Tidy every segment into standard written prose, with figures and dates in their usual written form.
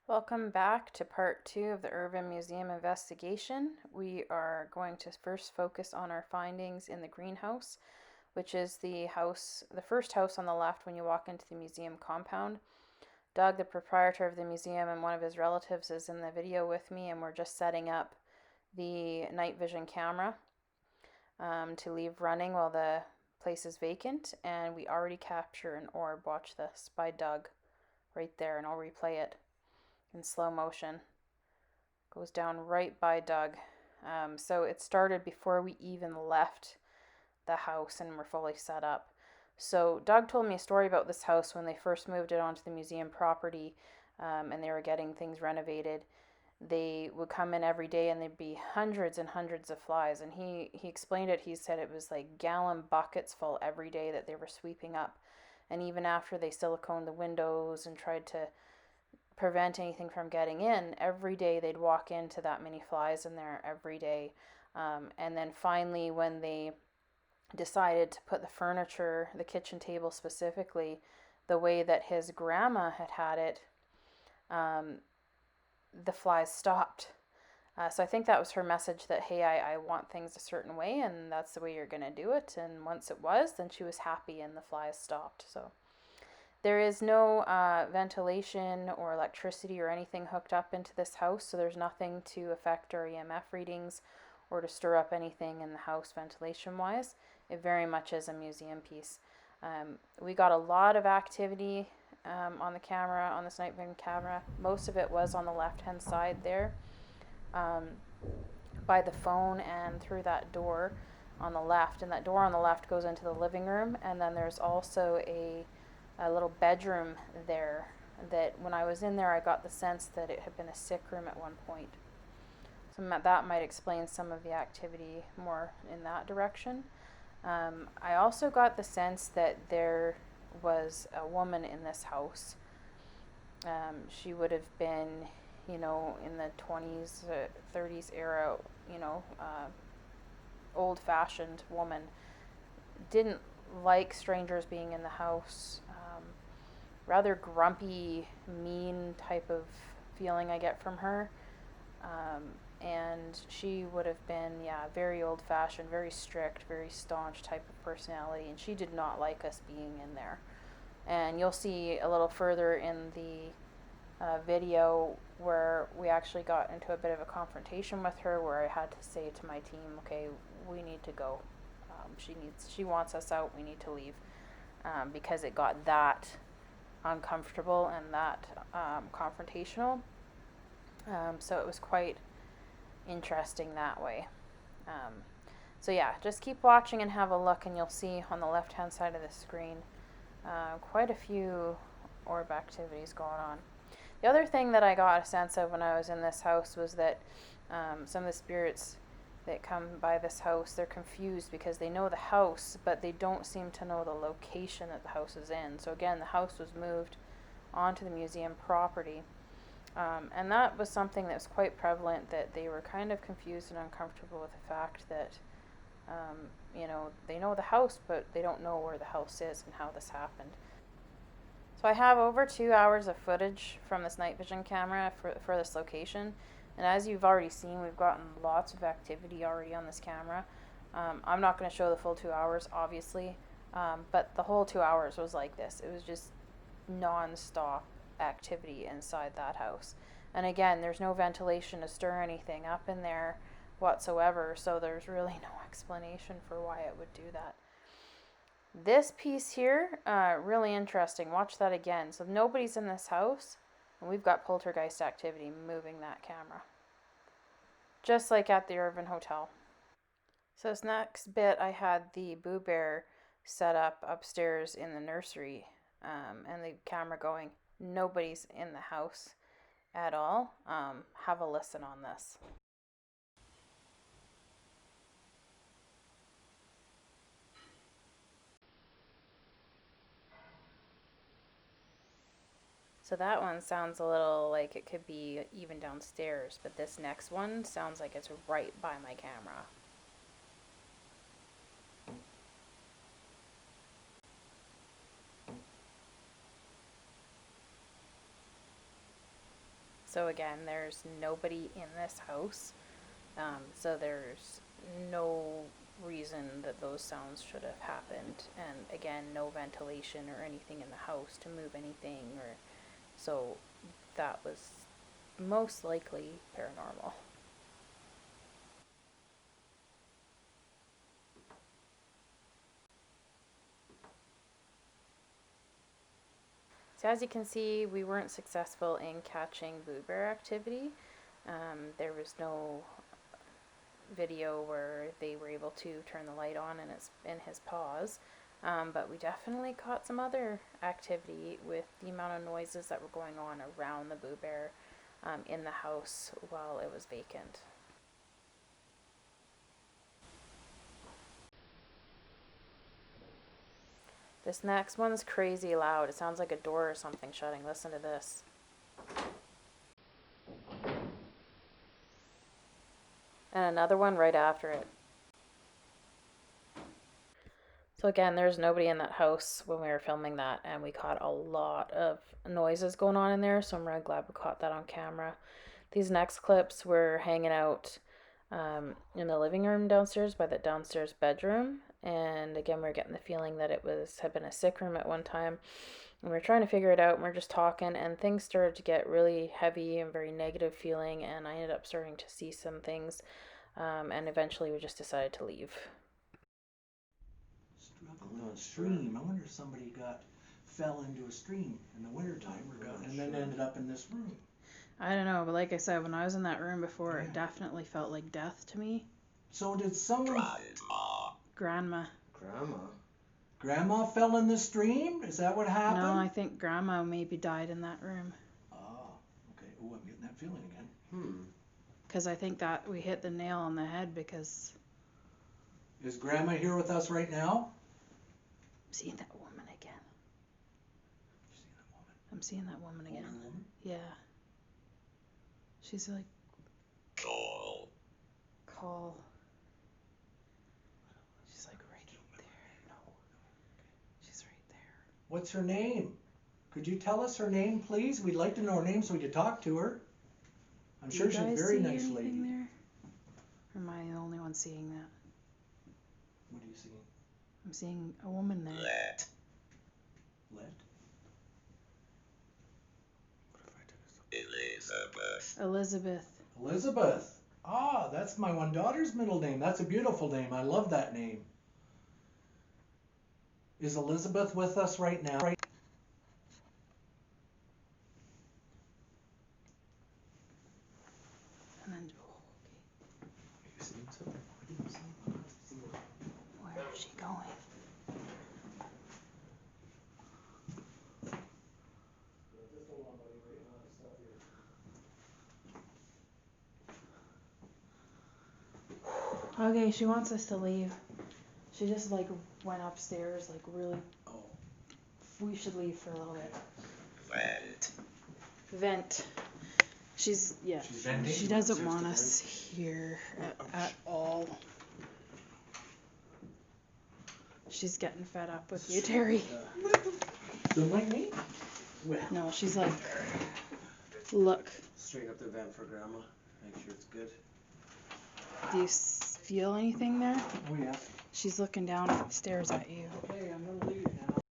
Welcome back to part 2 of the Irvine Museum investigation. We are going to first focus on our findings in the greenhouse, which is the first house on the left when you walk into the museum compound. Doug, the proprietor of the museum, and one of his relatives is in the video with me, and we're just setting up the night vision camera to leave running while the place is vacant. And we already capture an orb, watch this, by Doug right there, and I'll replay it in slow motion. Goes down right by Doug. So it started before we even left the house and were fully set up. So Doug told me a story about this house when they first moved it onto the museum property, and they were getting things renovated. They would come in every day and there'd be hundreds and hundreds of flies. And he explained it. He said it was like gallon buckets full every day that they were sweeping up. And even after they siliconed the windows and tried to prevent anything from getting in, every day they'd walk into that many flies in there every day. And then finally, when they decided to put the furniture, the kitchen table specifically, the way that his grandma had it, the flies stopped. So I think that was her message that, hey, I want things a certain way, and that's the way you're going to do it. And once it was, then she was happy and the flies stopped. So there is no ventilation or electricity or anything hooked up into this house, so there's nothing to affect our EMF readings or to stir up anything in the house ventilation-wise. It very much is a museum piece. We got a lot of activity on the camera, on this night vision camera. Most of it was on the left-hand side there, by the phone and through that door on the left. And that door on the left goes into the living room, and then there's also a little bedroom there that when I was in there, I got the sense that it had been a sick room at one point. So that might explain some of the activity more in that direction. I also got the sense that there was a woman in this house. She would have been, in the 20s, 30s era, old-fashioned woman. Didn't like strangers being in the house. Rather grumpy, mean type of feeling I get from her. And she would have been, very old-fashioned, very strict, very staunch type of personality, and she did not like us being in there. And you'll see a little further in the video where we actually got into a bit of a confrontation with her, where I had to say to my team, okay, we need to go. She wants us out, we need to leave, because it got that uncomfortable and that confrontational. So it was quite interesting that way. So yeah, just keep watching and have a look, and you'll see on the left hand side of the screen quite a few orb activities going on. The other thing that I got a sense of when I was in this house was that some of the spirits that come by this house, they're confused because they know the house, but they don't seem to know the location that the house is in. So again, the house was moved onto the museum property. And that was something that was quite prevalent, that they were kind of confused and uncomfortable with the fact that, they know the house, but they don't know where the house is and how this happened. So I have over 2 hours of footage from this night vision camera for this location. And as you've already seen, we've gotten lots of activity already on this camera. I'm not going to show the full 2 hours, obviously, but the whole 2 hours was like this. It was just non-stop activity inside that house. And again, there's no ventilation to stir anything up in there whatsoever, so there's really no explanation for why it would do that. This piece here, really interesting. Watch that again. So nobody's in this house, and we've got poltergeist activity moving that camera. Just like at the Irvine Hotel. So this next bit, I had the Boo Bear set up upstairs in the nursery, and the camera going. Nobody's in the house at all. Have a listen on this. So that one sounds a little like it could be even downstairs, but this next one sounds like it's right by my camera. So again, there's nobody in this house, so there's no reason that those sounds should have happened. And again, no ventilation or anything in the house to move anything, or so that was most likely paranormal. So as you can see, we weren't successful in catching Boo Bear activity. There was no video where they were able to turn the light on in his paws. But we definitely caught some other activity with the amount of noises that were going on around the Boo Bear in the house while it was vacant. This next one's crazy loud. It sounds like a door or something shutting. Listen to this. And another one right after it. So again, there's nobody in that house when we were filming that, and we caught a lot of noises going on in there, so I'm really glad we caught that on camera. These next clips were hanging out in the living room downstairs by the downstairs bedroom, and again, we were getting the feeling that had been a sick room at one time, and we were trying to figure it out, and we were just talking, and things started to get really heavy and very negative feeling, and I ended up starting to see some things, and eventually we just decided to leave. Struggling on a stream. I wonder if somebody fell into a stream in the wintertime and then ended up in this room. I don't know, but like I said, when I was in that room before, it definitely felt like death to me. So did someone... Grandma. Grandma fell in the stream? Is that what happened? No, I think Grandma maybe died in that room. Ah, okay. Oh, I'm getting that feeling again. Because I think that we hit the nail on the head because... Is Grandma here with us right now? I'm seeing that woman again. You see that woman? I'm seeing that woman again. Older woman? Yeah. She's like... Call. She's like right there. No. She's right there. What's her name? Could you tell us her name, please? We'd like to know her name so we could talk to her. I'm sure she's a very nice lady. There? Or am I the only one seeing that? What are you seeing? I'm seeing a woman there. Let? Elizabeth. Ah, that's my one daughter's middle name. That's a beautiful name. I love that name. Is Elizabeth with us right now? And then, Are you seeing something? What are you seeing? Where is she going? Just hold on, buddy. We're getting a lot of stuff here. Okay, she wants us to leave. She just like went upstairs, like really. Oh. We should leave for a little bit. Vent. She's venting. She doesn't want us here at all. She's getting fed up with you, Terry. Don't like me? No, she's like, look. Straighten up the vent for Grandma. Make sure it's good. Do you feel anything there? Oh, yeah. She's looking down at the stairs at you. Okay, I'm going to leave now.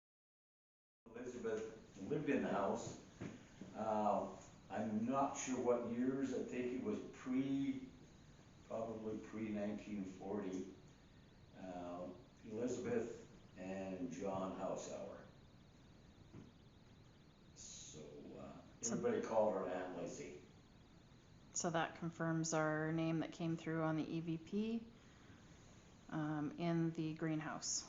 Elizabeth lived in the house. I'm not sure what years. I think it was probably pre-1940. Elizabeth and John Hausauer. So everybody called her Aunt Lizzie. So that confirms our name that came through on the EVP in the greenhouse.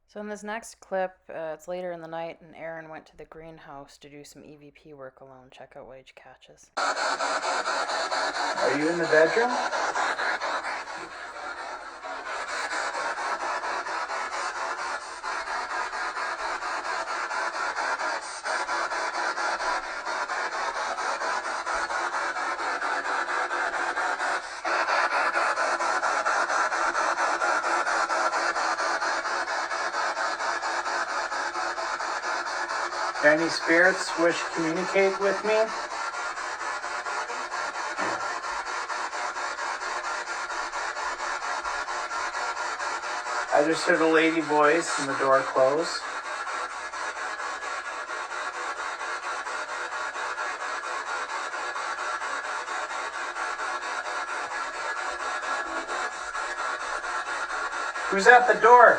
So in this next clip, it's later in the night, and Aaron went to the greenhouse to do some EVP work alone. Check out what he catches. Are you in the bedroom? any spirits wish to communicate with me, I just heard a lady voice and the door close. Who's at the door?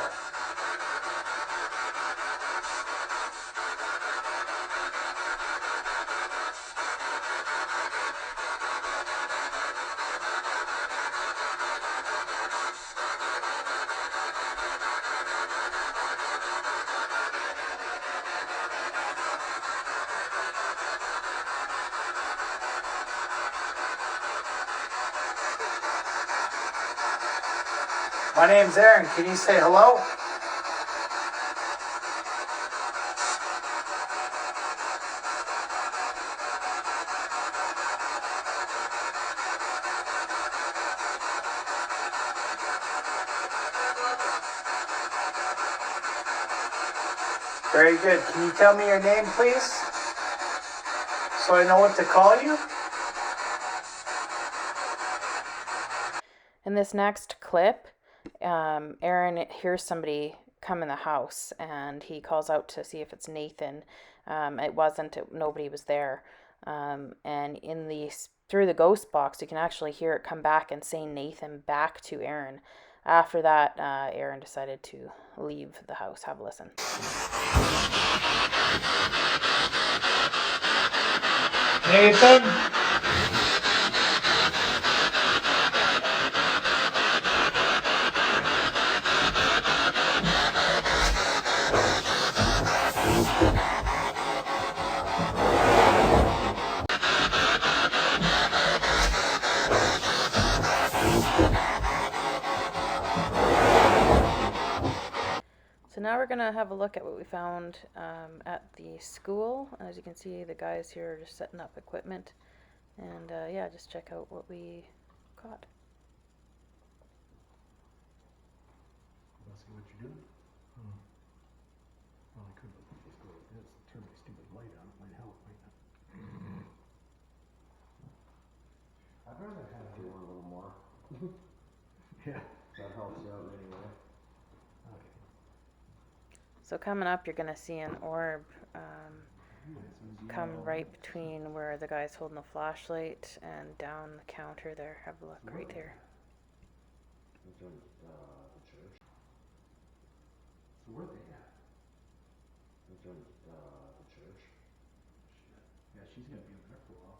My name's Aaron. Can you say hello? Very good. Can you tell me your name, please? So I know what to call you? In this next clip, Aaron hears somebody come in the house and he calls out to see if it's Nathan. It wasn't, nobody was there. And through the ghost box, you can actually hear it come back and say Nathan back to Aaron. After that, Aaron decided to leave the house. Have a listen. Nathan? So now we're going to have a look at what we found at the school. As you can see, the guys here are just setting up equipment. And yeah, just check out what we caught. Let's see what you're doing. Well, I could just go like this and turn my stupid light on. It might help, might not. I'd rather have Do one a little more. Yeah. That helps you out anyway. Okay. So coming up, you're going to see an orb come right between where the guy's holding the flashlight and down the counter there. Have a look right there. Which one's the church? So where are they at? Which one's the church? Yeah, she's gonna be up there for a while.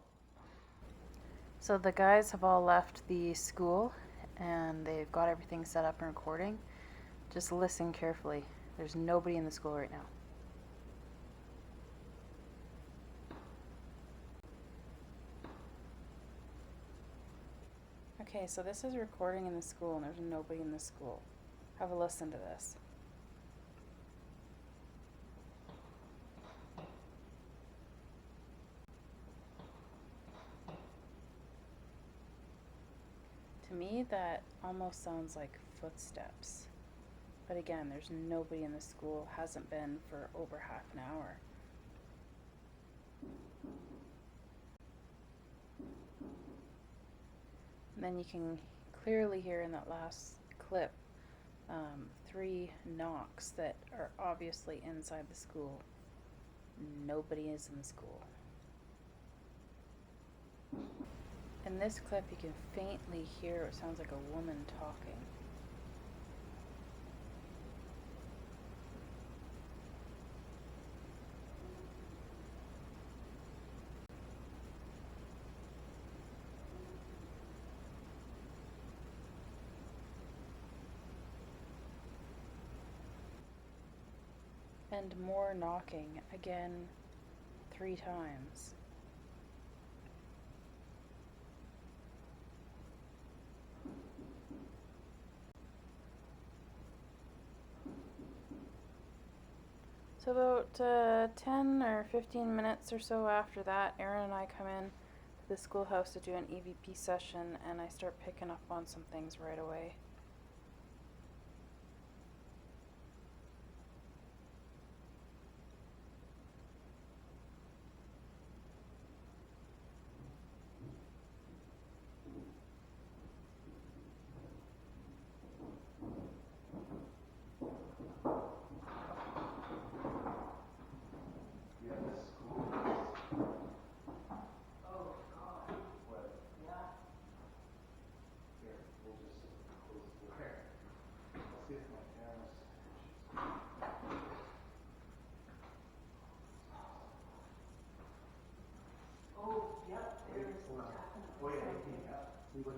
So the guys have all left the school and they've got everything set up and recording. Just listen carefully. There's nobody in the school right now. Okay, so this is recording in the school and there's nobody in the school. Have a listen to this. To me, that almost sounds like footsteps. But again, there's nobody in the school, hasn't been for over half an hour. And then you can clearly hear in that last clip 3 knocks that are obviously inside the school. Nobody is in the school. In this clip, you can faintly hear what sounds like a woman talking. And more knocking, again, 3 times. So about 10 or 15 minutes or so after that, Aaron and I come in to the schoolhouse to do an EVP session, and I start picking up on some things right away.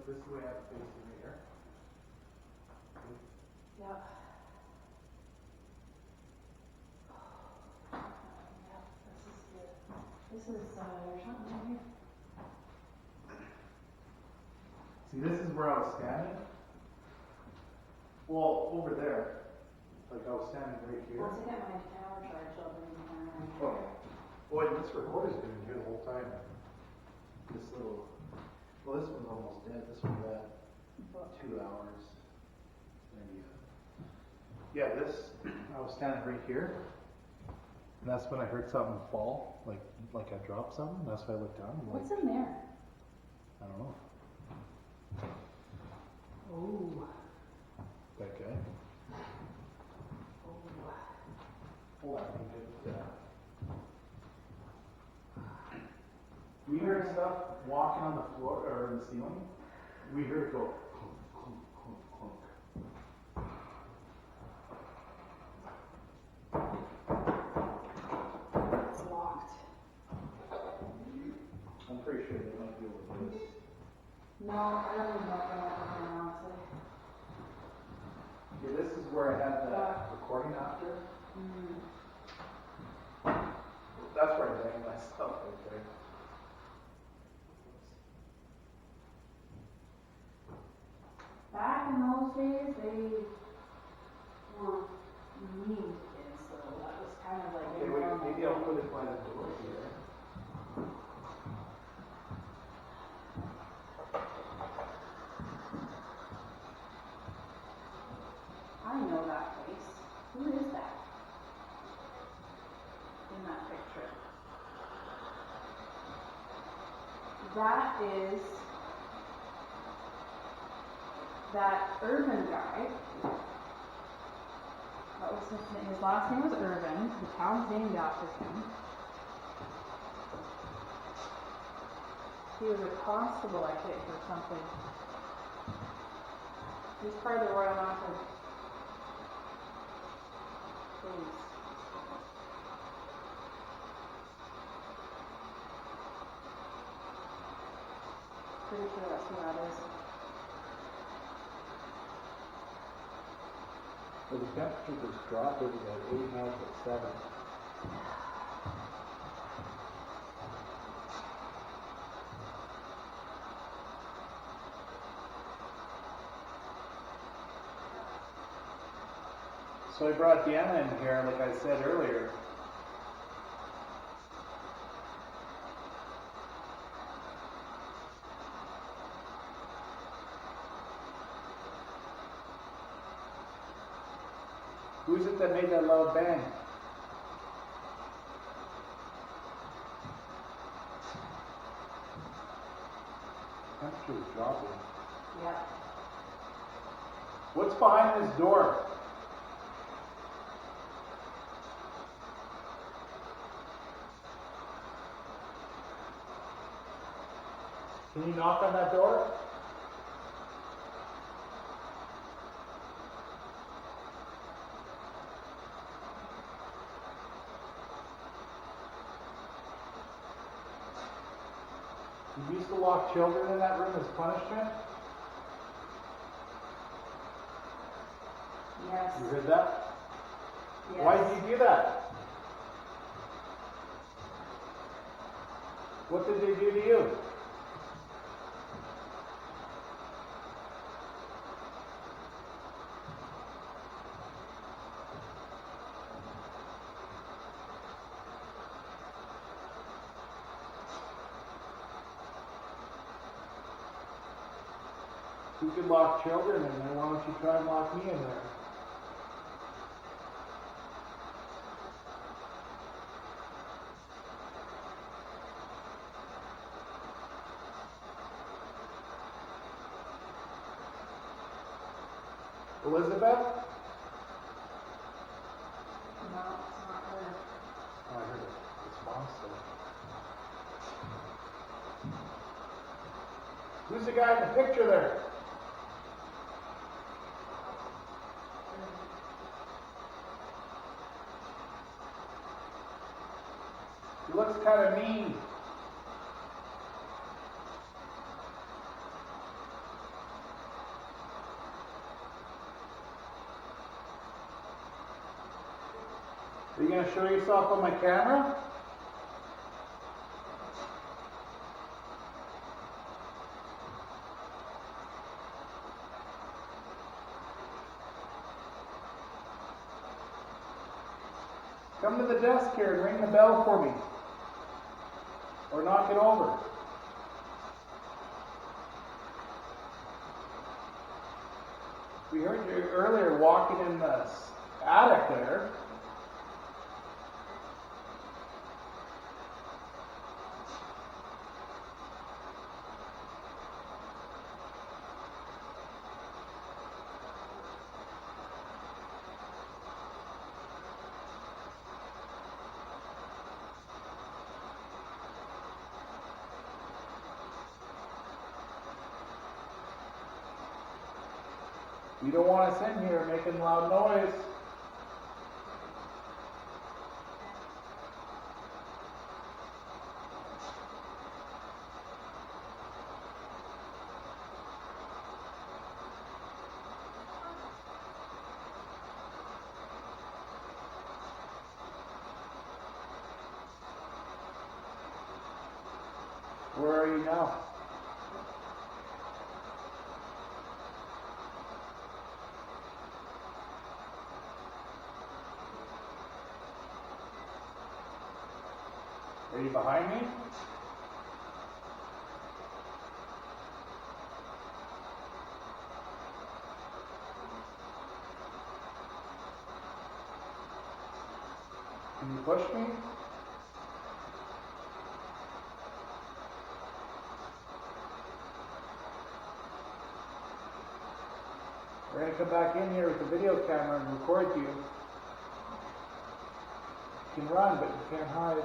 But this is the way I have to face it right here. Yeah. This is, there's something in here. See, this is where I was standing. Well, over there. Like I was standing right here. Once I get my tower charged, I'll bring the camera in. Oh. Boy, this recorder's been here the whole time. This little, well, this one's almost dead. This one's at 2 hours. Maybe. Yeah, this, I was standing right here. And that's when I heard something fall, like I dropped something. That's why I looked down. I'm like, What's in there? I don't know. Oh. That guy. Hold on, let me get we heard stuff walking on the floor or in the ceiling. We heard it go clunk, clunk, clunk, clunk. It's locked. I'm pretty sure they might be over this. No, I don't even know if I have it now, honestly. Yeah, this is where I had the recording after. That's where I banged myself right there. Back in those days, they were mean to kids, so that was kind of like. Okay, wait, maybe I'll put it by the door here. I know that place. Who is that? In that picture. That is that Irvine guy. That was his name. His last name was Irvine. The town's named after him. He was a constable, I think, or something. He's part of the Royal Mounted Police. Pretty sure that's who that is. Well, the temperature just dropped. It was at 8, now it's at 7. So I brought Deanna in here, like I said earlier. Who's it that made that loud bang? Temperature is dropping. Yep. What's behind this door? Can you knock on that door? You used to lock children in that room as punishment? Yes. You heard that? Yes. Why did you do that? What did they do to you? You could lock children in there, why don't you try and lock me in there? Elizabeth? No, it's not her. Oh, I heard it. It's monster. Who's the guy in the picture there? He looks kind of mean. Are you going to show yourself on my camera? Come to the desk here and ring the bell for me. Or knock it over. We heard you earlier walking in the attic there. You don't want us in here making loud noise. Where are you now? Are you behind me? Can you push me? We're going to come back in here with the video camera and record you. You can run, but you can't hide.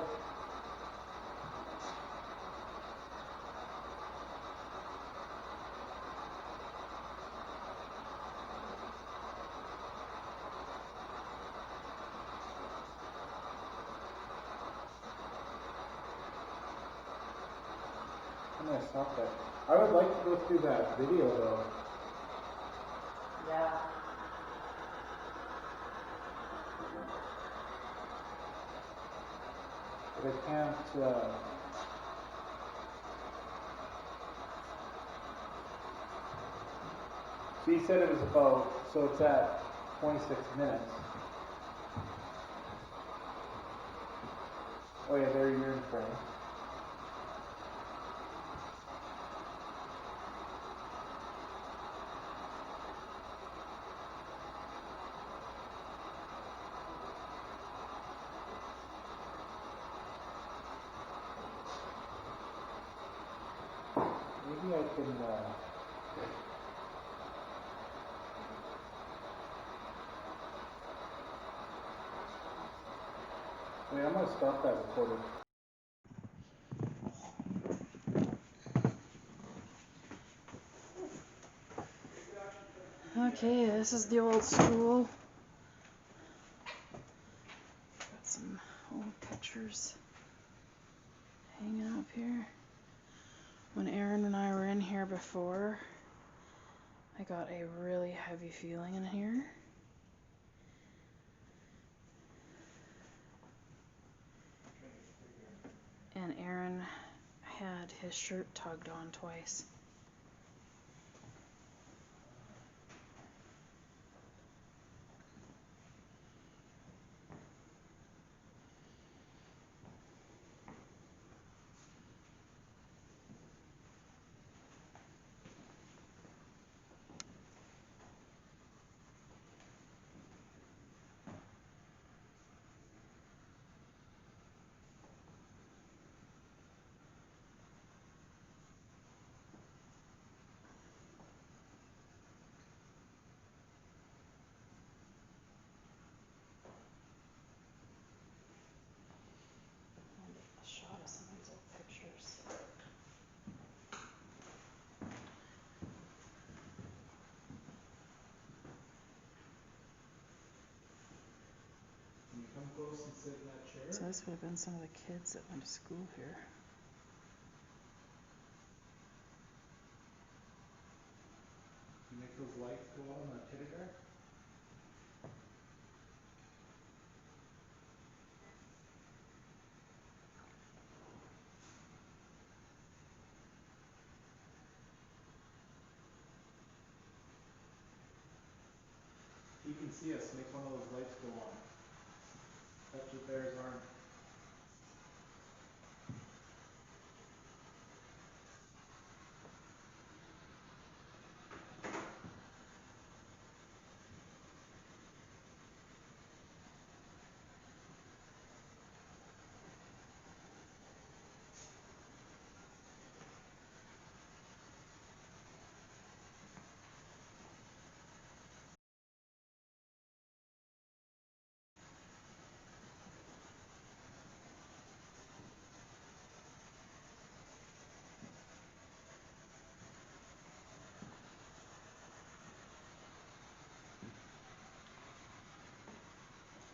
I'm going to stop that. I would like to go through that video though. Yeah. But I can't. So you said it was about, so it's at 26 minutes. Oh yeah, there you're in frame. Maybe I can. Wait, I'm gonna stop that recording. Okay, this is the old school. Got some old pictures hanging up here. When Aaron and I were in here before, I got a really heavy feeling in here. And Aaron had his shirt tugged on twice. A shot of some of these old pictures. Can you come close and sit in that chair? So this would have been some of the kids that went to school here. You make those lights go on the teddy bear? see us, make one of those lights go on. Touch the bear's arm.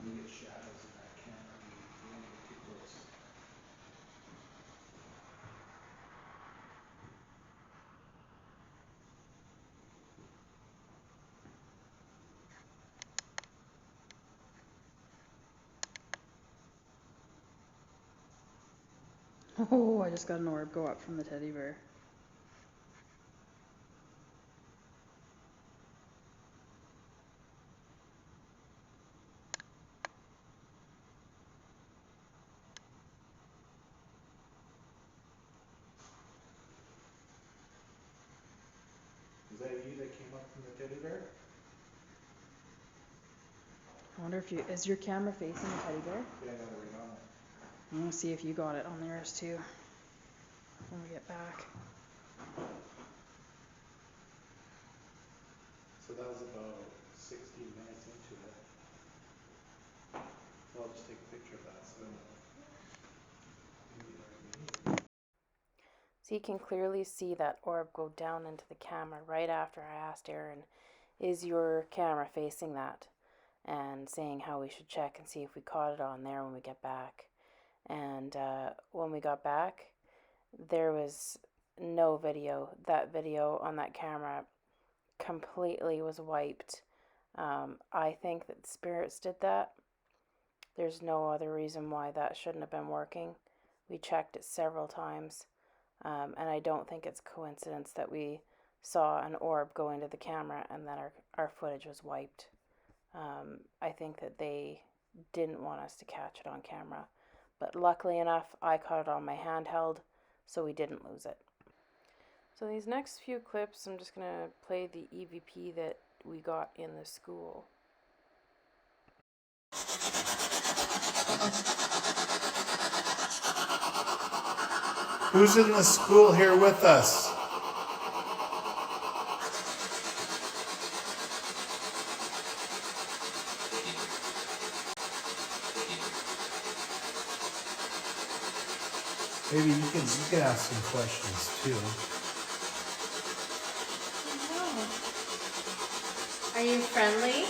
You get shadows in that camera, you don't get too close. Oh, I just got an orb go up from the teddy bear. Is that you that came up from the teddy bear? I wonder if is your camera facing the teddy bear? Yeah, I got it right on it. I'm gonna see if you got it on theirs too when we get back. So that was about 60 minutes into it. So I'll just take a picture of that. So you can clearly see that orb go down into the camera right after I asked Aaron, is your camera facing that? And saying how we should check and see if we caught it on there when we get back. And when we got back, there was no video. That video on that camera completely was wiped. I think that spirits did that. There's no other reason why that shouldn't have been working. We checked it several times. And I don't think it's coincidence that we saw an orb go into the camera and that our footage was wiped. I think that they didn't want us to catch it on camera. But luckily enough, I caught it on my handheld, so we didn't lose it. So these next few clips, I'm just going to play the EVP that we got in the school. Who's in the school here with us? Maybe you can ask some questions too. Are you friendly?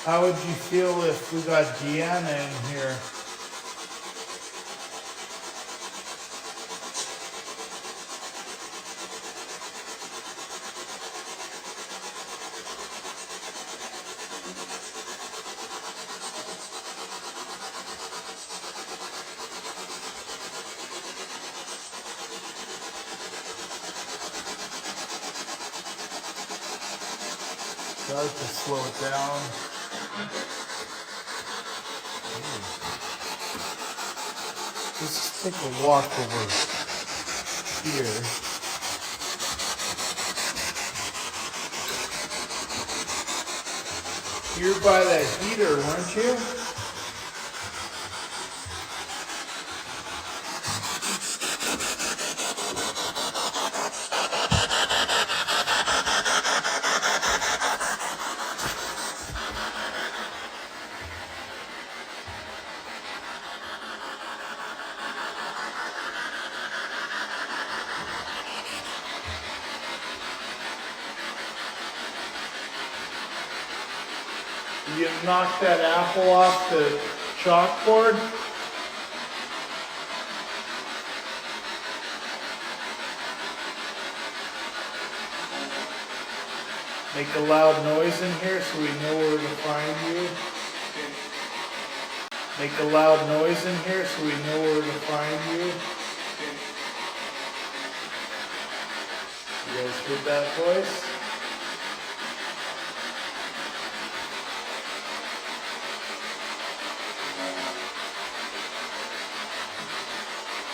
How would you feel if we got Deanna in here? Start to slow it down. Let's take a walk over here. You're by that heater, weren't you? You knock that apple off the chalkboard. Make a loud noise in here so we know where to find you. Make a loud noise in here so we know where to find you. You guys heard that voice?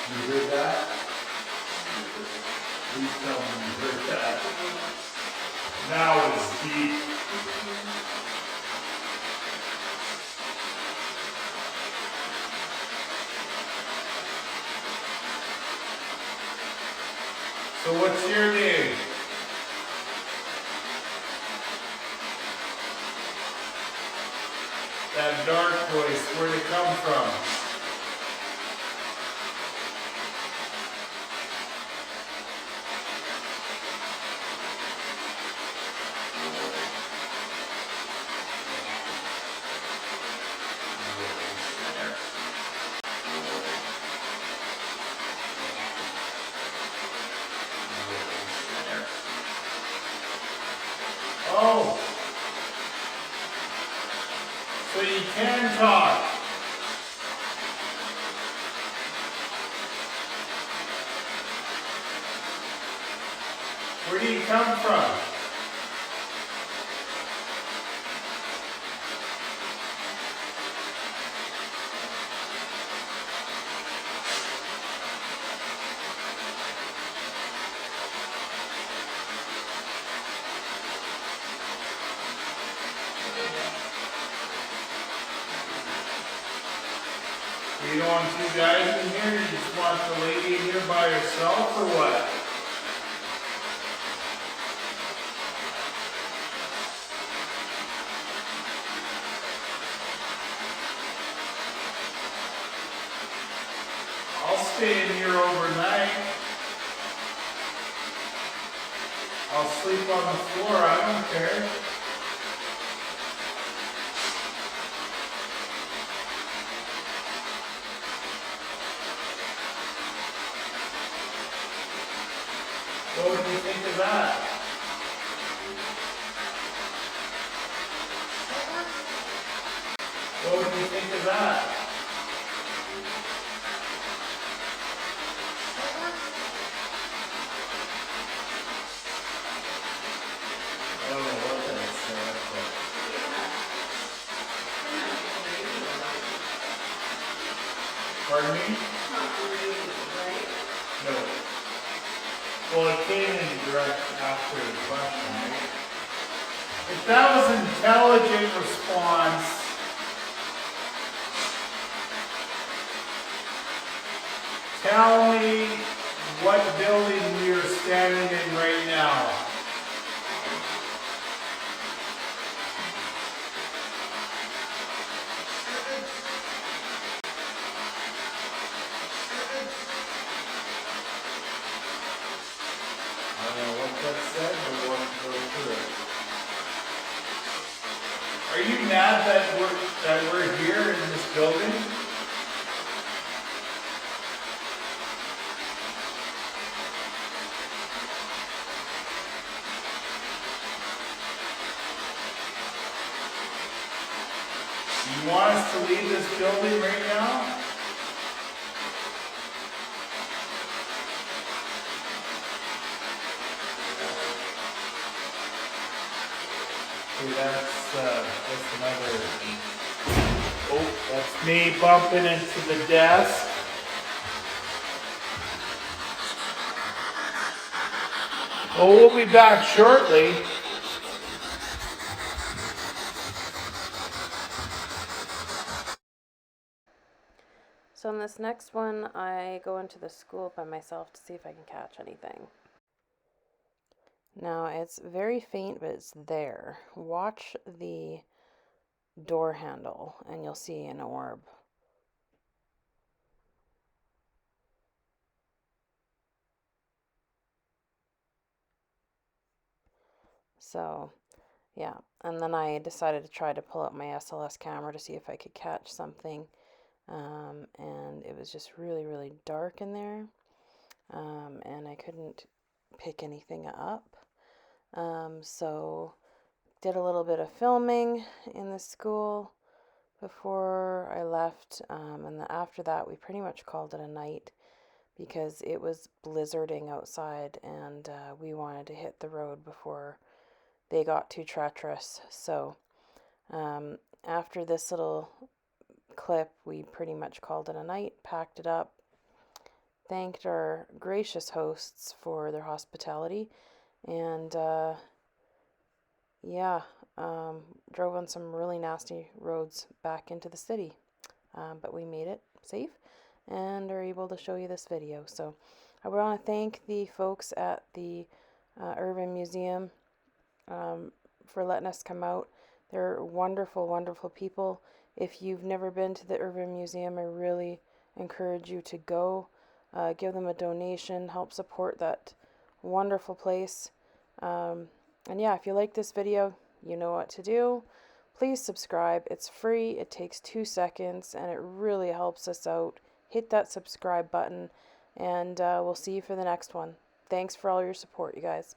You heard that? Please tell me you heard that. Now it's deep. So what's your name? That dark voice, where'd it come from? Oh, so you can talk. Where do you come from? You don't want two guys in here? You just want the lady in here by herself or what? I'll stay in here overnight. I'll sleep on the floor, I don't care. What do you think of that? What do you think of that? I don't know what that said, but... Pardon me? No. Well, it came in direct after the question, right? If that was an intelligent response, tell me what building you're standing in right now. I don't know what that said, but we'll go through it. Are you mad that we're here in this building? You want us to leave this building right now? Okay, that's another. Oh, that's me bumping into the desk. Oh, we'll be back shortly. So in this next one, I go into the school by myself to see if I can catch anything. Now, it's very faint, but it's there. Watch the door handle, and you'll see an orb. So, yeah. And then I decided to try to pull up my SLS camera to see if I could catch something. And it was just really, really dark in there. And I couldn't pick anything up. So did a little bit of filming in the school before I left, and then after that we pretty much called it a night because it was blizzarding outside, and we wanted to hit the road before they got too treacherous. So after this little clip, we pretty much called it a night, packed it up, thanked our gracious hosts for their hospitality, and drove on some really nasty roads back into the city. But we made it safe and are able to show you this video. So I want to thank the folks at the Irvine Museum for letting us come out. They're wonderful, wonderful people. If you've never been to the Irvine Museum, I really encourage you to go. Give them a donation, help support that wonderful place. And yeah, if you like this video, you know what to do. Please subscribe. It's free. It takes 2 seconds, and it really helps us out. Hit that subscribe button, and we'll see you for the next one. Thanks for all your support, you guys.